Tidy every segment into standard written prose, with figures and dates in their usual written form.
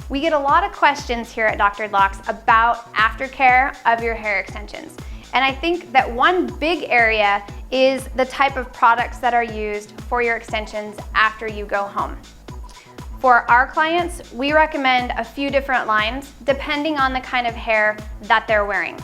We get a lot of questions here at Dr. Locks about aftercare of your hair extensions. And I think that one big area is the type of products that are used for your extensions after you go home. For our clients, we recommend a few different lines depending on the kind of hair that they're wearing.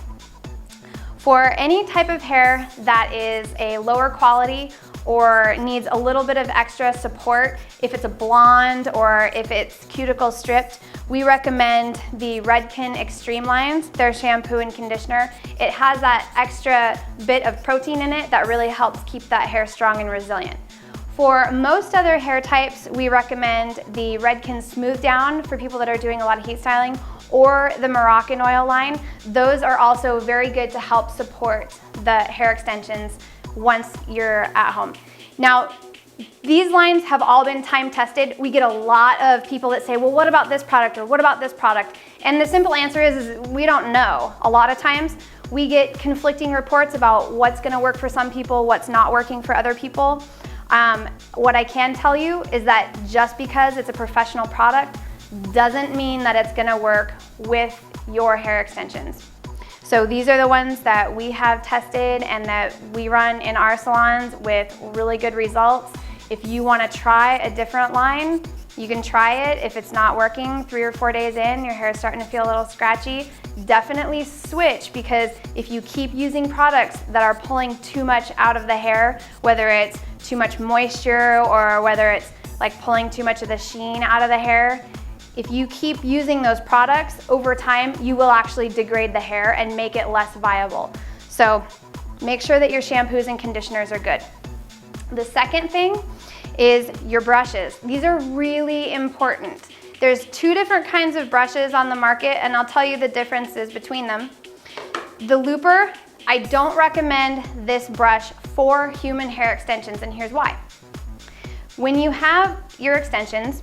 For any type of hair that is a lower quality or needs a little bit of extra support, if it's a blonde or if it's cuticle stripped, we recommend the Redken Extreme lines, their shampoo and conditioner. It has that extra bit of protein in it that really helps keep that hair strong and resilient. For most other hair types, we recommend the Redken Smooth Down for people that are doing a lot of heat styling, or the Moroccan Oil line. Those are also very good to help support the hair extensions once you're at home. Now, these lines have all been time tested. We get a lot of people that say, well, what about this product, or what about this product? And the simple answer is we don't know. A lot of times we get conflicting reports about what's gonna work for some people, what's not working for other people. What I can tell you is that just because it's a professional product doesn't mean that it's gonna work with your hair extensions. So these are the ones that we have tested and that we run in our salons with really good results. If you want to try a different line, you can try it. If it's not working 3 or 4 days in, your hair is starting to feel a little scratchy, definitely switch, because if you keep using products that are pulling too much out of the hair, whether it's too much moisture or whether it's like pulling too much of the sheen out of the hair, if you keep using those products over time, you will actually degrade the hair and make it less viable. So make sure that your shampoos and conditioners are good. The second thing is your brushes. These are really important. There's 2 different kinds of brushes on the market, and I'll tell you the differences between them. The looper, I don't recommend this brush for human hair extensions, and here's why. When you have your extensions,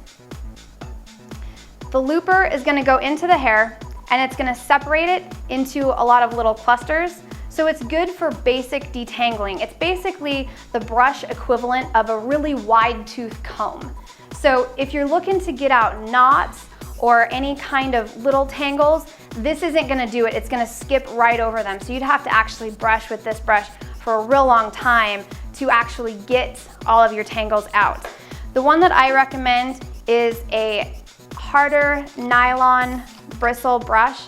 the looper is gonna go into the hair and it's gonna separate it into a lot of little clusters. So it's good for basic detangling. It's basically the brush equivalent of a really wide tooth comb. So if you're looking to get out knots or any kind of little tangles, this isn't gonna do it. It's gonna skip right over them. So you'd have to actually brush with this brush for a real long time to actually get all of your tangles out. The one that I recommend is a harder nylon bristle brush.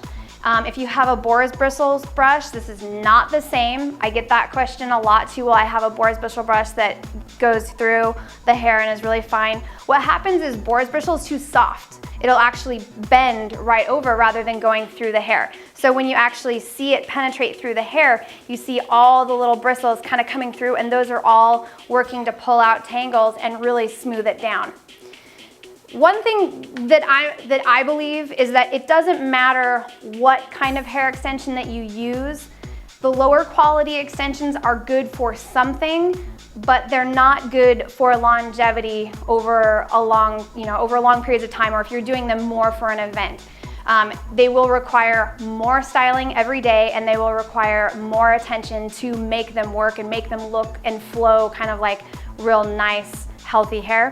If you have a boar's bristles brush, this is not the same. I get that question a lot too. Well, I have a boar's bristle brush that goes through the hair and is really fine. What happens is boar's bristle is too soft. It'll actually bend right over rather than going through the hair. So when you actually see it penetrate through the hair, you see all the little bristles kind of coming through, and those are all working to pull out tangles and really smooth it down. One thing that I believe is that it doesn't matter what kind of hair extension that you use. The lower quality extensions are good for something, but they're not good for longevity over long periods of time, or if you're doing them more for an event. They will require more styling every day, and they will require more attention to make them work and make them look and flow kind of like real nice, healthy hair.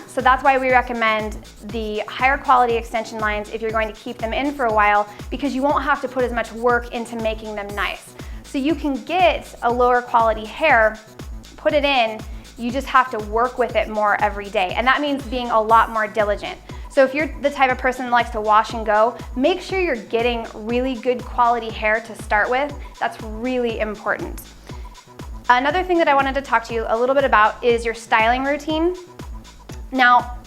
So that's why we recommend the higher quality extension lines if you're going to keep them in for a while, because you won't have to put as much work into making them nice. So you can get a lower quality hair, put it in, you just have to work with it more every day. And that means being a lot more diligent. So if you're the type of person that likes to wash and go, make sure you're getting really good quality hair to start with. That's really important. Another thing that I wanted to talk to you a little bit about is your styling routine. Now,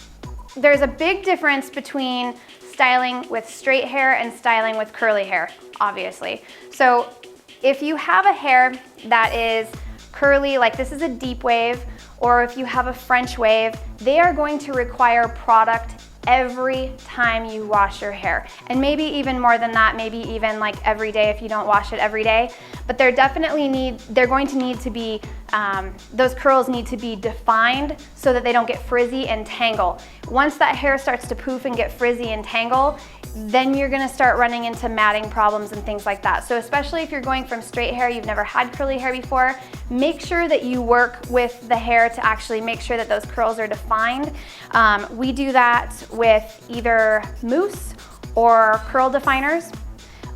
there's a big difference between styling with straight hair and styling with curly hair, obviously. So if you have a hair that is curly, like this is a deep wave, or if you have a French wave, they are going to require product every time you wash your hair. And maybe even more than that, maybe even like every day if you don't wash it every day. But they're going to need to be those curls need to be defined so that they don't get frizzy and tangle. Once that hair starts to poof and get frizzy and tangle, then you're gonna start running into matting problems and things like that. So especially if you're going from straight hair, you've never had curly hair before, make sure that you work with the hair to actually make sure that those curls are defined. We do that with either mousse or curl definers.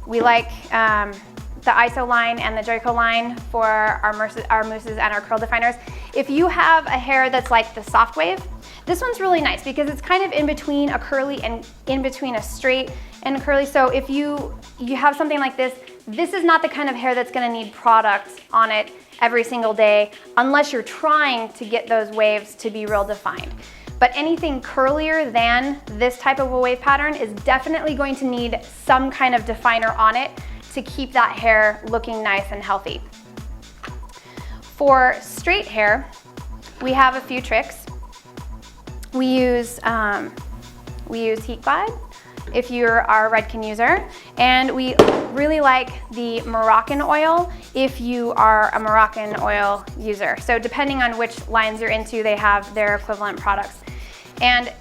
We like the ISO line and the Draco line for our mousses and our curl definers. If you have a hair that's like the soft wave, this one's really nice because it's kind of in between a curly and in between a straight and a curly. So if you have something like this, this is not the kind of hair that's gonna need product on it every single day unless you're trying to get those waves to be real defined. But anything curlier than this type of a wave pattern is definitely going to need some kind of definer on it to keep that hair looking nice and healthy. For straight hair, we have a few tricks. We use Heat Glide if you're our Redken user, and we really like the Moroccan oil if you are a Moroccan oil user. So depending on which lines you're into, they have their equivalent products. And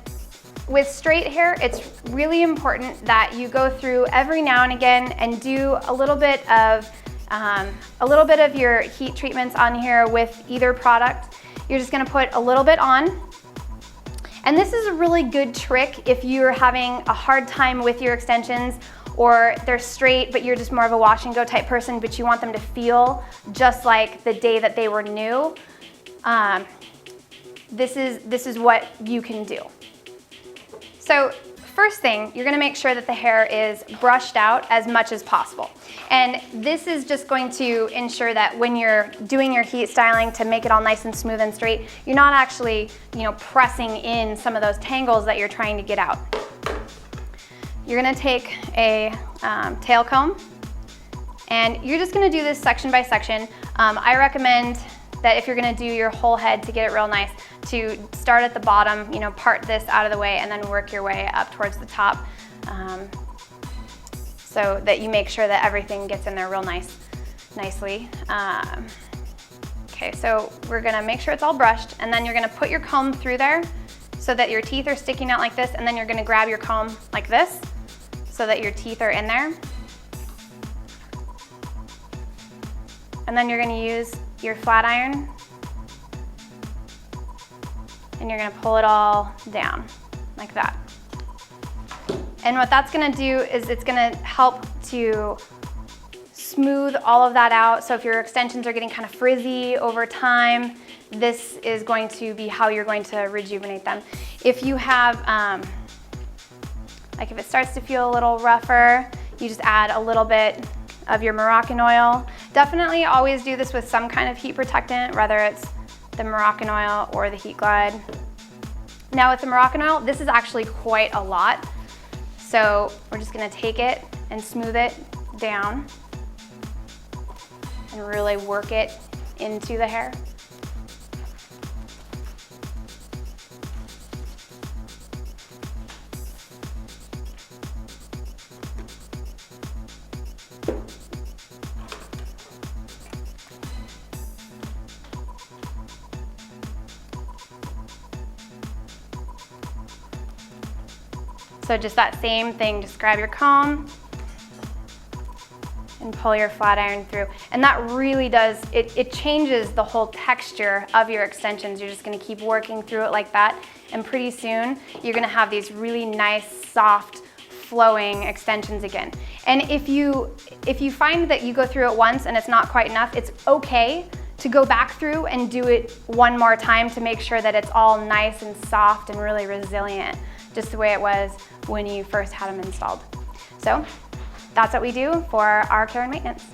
with straight hair, it's really important that you go through every now and again and do a little bit of your heat treatments on here with either product. You're just gonna put a little bit on. And this is a really good trick if you're having a hard time with your extensions, or they're straight but you're just more of a wash and go type person, but you want them to feel just like the day that they were new. This is what you can do. So first thing, you're gonna make sure that the hair is brushed out as much as possible. And this is just going to ensure that when you're doing your heat styling to make it all nice and smooth and straight, you're not actually, pressing in some of those tangles that you're trying to get out. You're gonna take a tail comb, and you're just gonna do this section by section. I recommend that if you're gonna do your whole head to get it real nice, to start at the bottom, part this out of the way and then work your way up towards the top, so that you make sure that everything gets in there real nicely. Okay, so we're gonna make sure it's all brushed, and then you're gonna put your comb through there so that your teeth are sticking out like this, and then you're gonna grab your comb like this so that your teeth are in there. And then you're gonna use your flat iron and you're gonna pull it all down like that. And what that's gonna do is it's gonna help to smooth all of that out. So if your extensions are getting kind of frizzy over time, this is going to be how you're going to rejuvenate them. If you have, like if it starts to feel a little rougher, you just add a little bit of your Moroccan oil. Definitely always do this with some kind of heat protectant, whether it's the Moroccan oil or the Heat Glide. Now with the Moroccan oil, this is actually quite a lot. So we're just gonna take it and smooth it down and really work it into the hair. So just that same thing, just grab your comb and pull your flat iron through. And that really does, it changes the whole texture of your extensions. You're just gonna keep working through it like that, and pretty soon you're gonna have these really nice, soft, flowing extensions again. And if you find that you go through it once and it's not quite enough, it's okay to go back through and do it one more time to make sure that it's all nice and soft and really resilient, just the way it was when you first had them installed. So that's what we do for our care and maintenance.